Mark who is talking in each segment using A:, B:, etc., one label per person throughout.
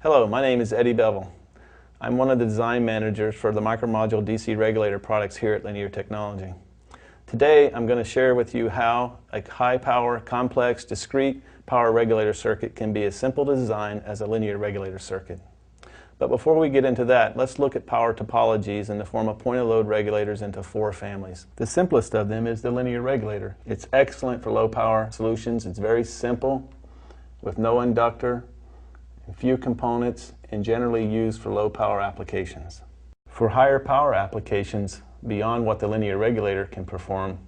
A: Hello, my name is Eddie Bevel. I'm one of the design managers for the micromodule DC regulator products here at Linear Technology. Today I'm going to share with you how a high-power, complex, discrete power regulator circuit can be as simple to design as a linear regulator circuit. But before we get into that, let's look at power topologies in the form of point-of-load regulators into four families. The simplest of them is the linear regulator. It's excellent for low-power solutions. It's very simple, with no inductor, few components, and generally used for low-power applications. For higher power applications, beyond what the linear regulator can perform,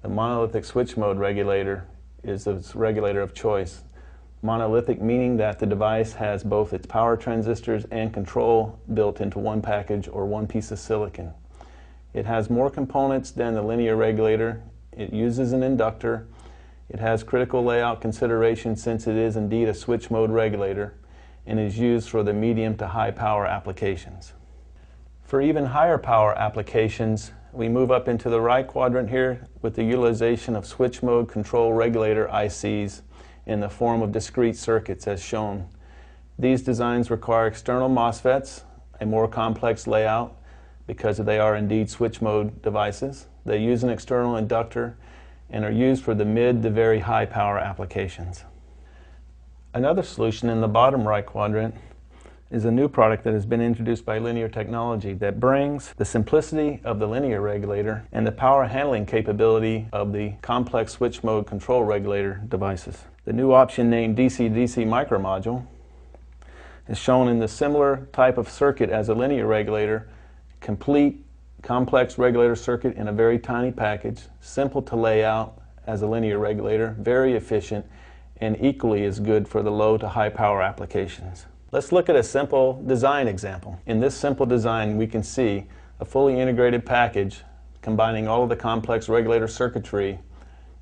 A: the monolithic switch mode regulator is the regulator of choice. Monolithic meaning that the device has both its power transistors and control built into one package or one piece of silicon. It has more components than the linear regulator. It uses an inductor. It has critical layout consideration since it is indeed a switch mode regulator and is used for the medium to high power applications. For even higher power applications, we move up into the right quadrant here with the utilization of switch mode control regulator ICs in the form of discrete circuits as shown. These designs require external MOSFETs, a more complex layout because they are indeed switch mode devices. They use an external inductor and are used for the mid to very high power applications. Another solution in the bottom right quadrant is a new product that has been introduced by Linear Technology that brings the simplicity of the linear regulator and the power handling capability of the complex switch mode control regulator devices. The new option named DC-DC micromodule is shown in the similar type of circuit as a linear regulator, complete complex regulator circuit in a very tiny package, simple to lay out as a linear regulator, very efficient, and equally as good for the low to high power applications. Let's look at a simple design example. In this simple design, we can see a fully integrated package combining all of the complex regulator circuitry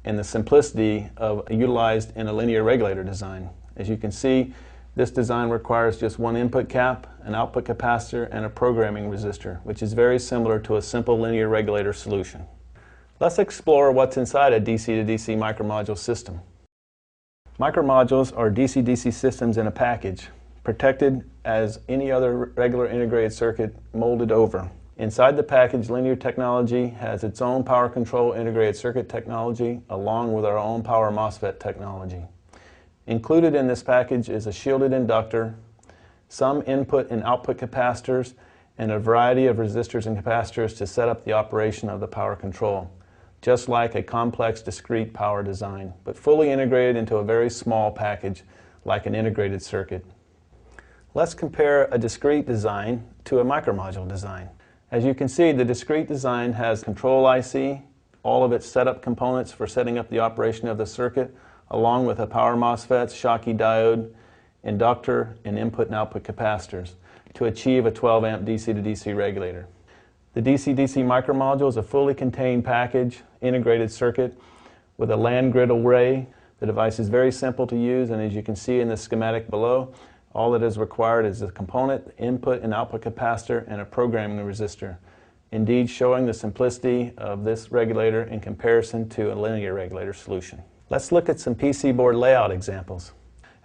A: and the simplicity utilized in a linear regulator design. As you can see, this design requires just one input cap, an output capacitor, and a programming resistor, which is very similar to a simple linear regulator solution. Let's explore what's inside a DC-to-DC micromodule system. Micromodules are DC-DC systems in a package, protected as any other regular integrated circuit molded over. Inside the package, Linear Technology has its own power control integrated circuit technology along with our own power MOSFET technology. Included in this package is a shielded inductor, some input and output capacitors, and a variety of resistors and capacitors to set up the operation of the power control, just like a complex discrete power design, but fully integrated into a very small package like an integrated circuit. Let's compare a discrete design to a micromodule design. As you can see, the discrete design has control IC, all of its setup components for setting up the operation of the circuit, along with a power MOSFET, Schottky diode, inductor, and input and output capacitors to achieve a 12 amp DC-to-DC regulator. The DC-DC micromodule is a fully contained package, integrated circuit with a land grid array. The device is very simple to use, and as you can see in the schematic below, all that is required is a component, input and output capacitor, and a programming resistor, indeed showing the simplicity of this regulator in comparison to a linear regulator solution. Let's look at some PC board layout examples.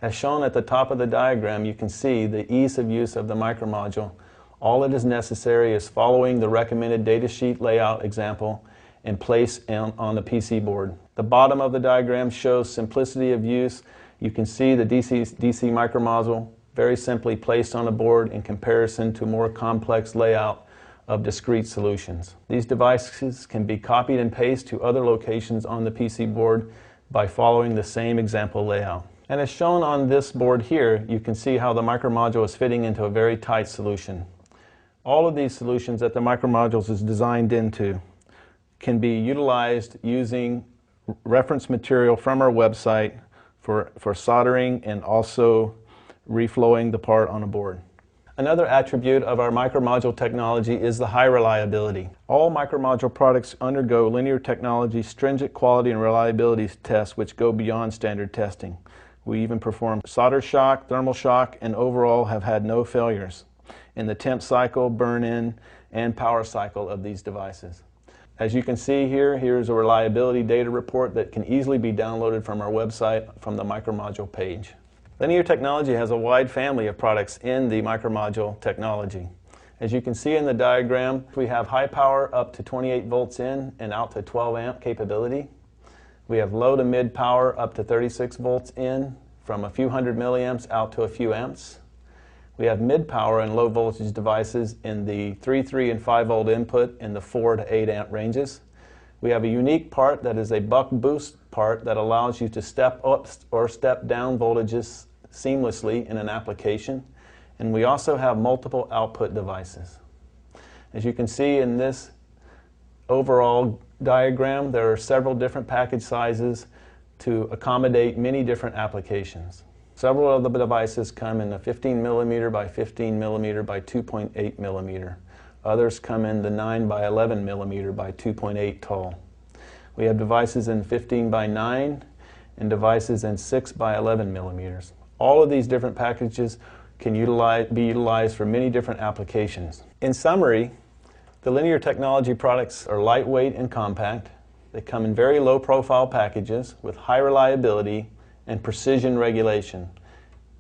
A: As shown at the top of the diagram, you can see the ease of use of the micromodule. All that is necessary is following the recommended datasheet layout example and place on the PC board. The bottom of the diagram shows simplicity of use. You can see the DC micromodule very simply placed on a board in comparison to more complex layout of discrete solutions. These devices can be copied and pasted to other locations on the PC board by following the same example layout. And as shown on this board here, you can see how the micromodule is fitting into a very tight solution. All of these solutions that the micromodules is designed into can be utilized using reference material from our website for soldering and also reflowing the part on a board. Another attribute of our micromodule technology is the high reliability. All micromodule products undergo Linear Technology's stringent quality and reliability tests which go beyond standard testing. We even perform solder shock, thermal shock, and overall have had no failures in the temp cycle, burn-in, and power cycle of these devices. As you can see here, here's a reliability data report that can easily be downloaded from our website from the micromodule page. Linear Technology has a wide family of products in the micromodule technology. As you can see in the diagram, we have high power up to 28 volts in and out to 12 amp capability. We have low to mid power up to 36 volts in from a few hundred milliamps out to a few amps. We have mid power and low voltage devices in the 3, 3, and 5 volt input in the 4 to 8 amp ranges. We have a unique part that is a buck boost part that allows you to step up or step down voltages seamlessly in an application. And we also have multiple output devices. As you can see in this overall diagram, there are several different package sizes to accommodate many different applications. Several of the devices come in the 15 millimeter by 15 millimeter by 2.8 millimeter. Others come in the 9 by 11 millimeter by 2.8 tall. We have devices in 15 by 9 and devices in 6 by 11 millimeters. All of these different packages can be utilized for many different applications. In summary, the Linear Technology products are lightweight and compact. They come in very low profile packages with high reliability and precision regulation.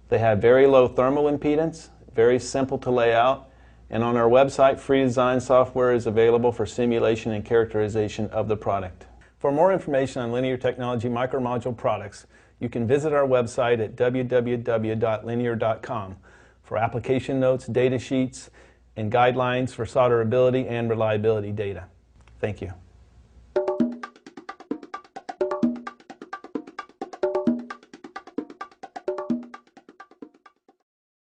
A: They have very low thermal impedance, very simple to lay out, and on our website, free design software is available for simulation and characterization of the product. For more information on Linear Technology micromodule products, you can visit our website at www.linear.com for application notes, data sheets, and guidelines for solderability and reliability data. Thank you.